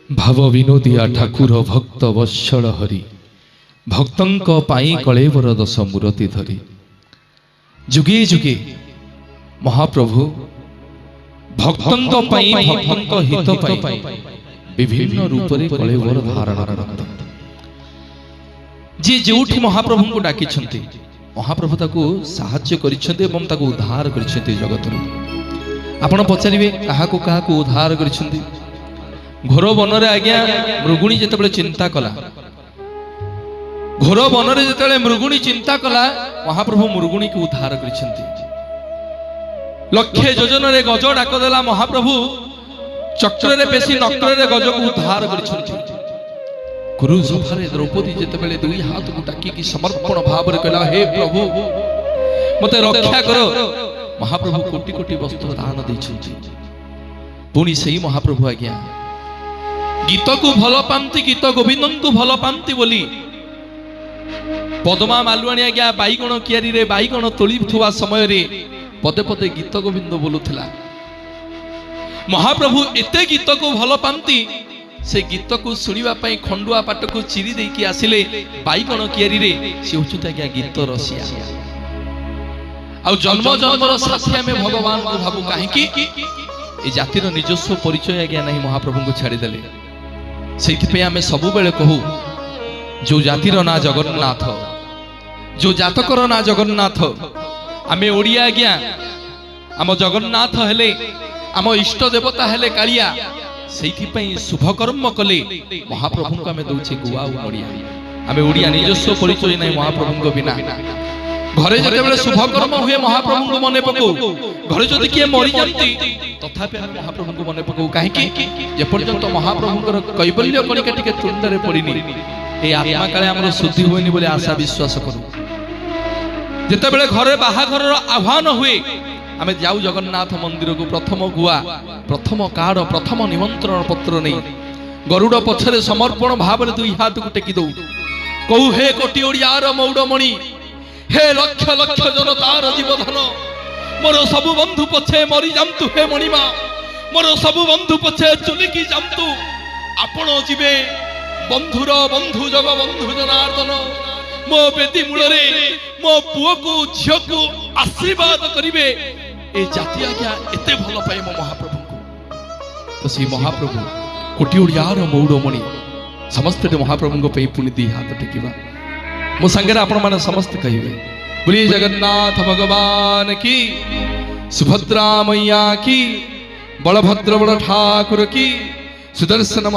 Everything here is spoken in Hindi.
भाव विनोदिया ठाकुर भक्त वत्सल हरि भक्तंक पाई कलेवर दश मूर्ति धरी जुगे जुगे महाप्रभु भक्तंक पाई भक्तंक हित पाई विभिन्न रूप रे कलेवर धारण करते जी जोठी महाप्रभु को डाकी महाप्रभु ताको साहाय्य करिसेंते एवं ताको उद्धार करिसेंते जगत आपण पचारिबे काहाको काहाको उद्धार करिसेंते घोर बनरे आज्ञा मृगुणी जेतेबेले चिंता कला घोर बनरे जेतेबेले मृगुणी चिंता कला महाप्रभु मृगुणी को उद्धार करिसेंते लक्ष्य योजन रे गज डाक देला महाप्रभु चक्र रे पेशी नक्र रे गज को उद्धार करिसेंते गुरु सभारे द्रौपदी जेतेबेले दुई हाथ को टाकी की समर्पण भाव रे कहला हे प्रभु मते रक्षा करो महाप्रभु कोटि कोटि वस्त्र दान दैछन्ति पुणी सेही महाप्रभु आज्ञा गीत को भल पांति गीत गोविंद को भल पांति बोली पदमा मालुआणी आज्ञा बाईगण कियारी रे बाईगण तोली थुवा समय रे पदे पदे गीत गोविंद बोलुथिला महाप्रभु एते गीत को भल पांति से गीत को सुनिबा पई खंडुआ पाट को चिरी दे की आसिले बाईगण कियारी रे से उचुता आज्ञा गीत रसिया आ जन्म जन्मर साथी में भगवान को भाबु काहे की ए जातिर निजस्व परिचय आज्ञा नहीं महाप्रभु को छाड़ी देले से आमे सबु बेले कहू जो जातिर ना जगन्नाथ जो जातकर ना जगन्नाथ आमे ओडिया आज्ञा आम जगन्नाथ हेले आम इष्ट देवता हेले कालिया सेइथिपई शुभ कर्म कले महाप्रभु को आमे दउछे गुआ ओडिया आमे ओडिया निजस्व परिचय नहीं महाप्रभु को बिना घरे जते शुभ कर्म हुए महाप्रभु को मने पकौ घरे जदि किए मरि जानती तथापि हम महाप्रभु को मने पकौ काहे की जे पर्यंत महाप्रभु कैबल्य कणिका टिके तुंडरे पड़िनी ए आत्मा काले हमर शुद्धि होइनी बोले आशा विश्वास करू जते बेले घरे बाहाघर आह्वान हुए आमे जाऊ जगन्नाथ मंदिर को प्रथम गुआ प्रथम कार्ड प्रथम निमंत्रण पत्र नहीं गरुड़ पछरे समर्पण भाव रे दुई हाथ को टेकी दउ कहू हे कोटि ओडियार मौडमणि हे लक्ष लक्ष जनतार जीवधन मोर सबु बंधु पछे मरी जामतु हे मणिमा मोर सबु बंधु पछे चुलिकी जामतु आपण जीवे बंधुर बंधु जग बंधु जनार्दन मो बेदी मूलरे मो पुओ को झियो को आशीर्वाद करिवे ए जाति आज्ञा एते भल पाए मो महाप्रभु को तो सी महाप्रभु कोटि ओडियार मौडमणि समस्त महाप्रभु को पे पुनि दी हाथ टेकिबा मो संगे आपण माने समस्त कहिबे बोलिए जगन्नाथ भगवान की सुभद्रा मैया की बलभद्र बड़ ठाकुर की सुदर्शन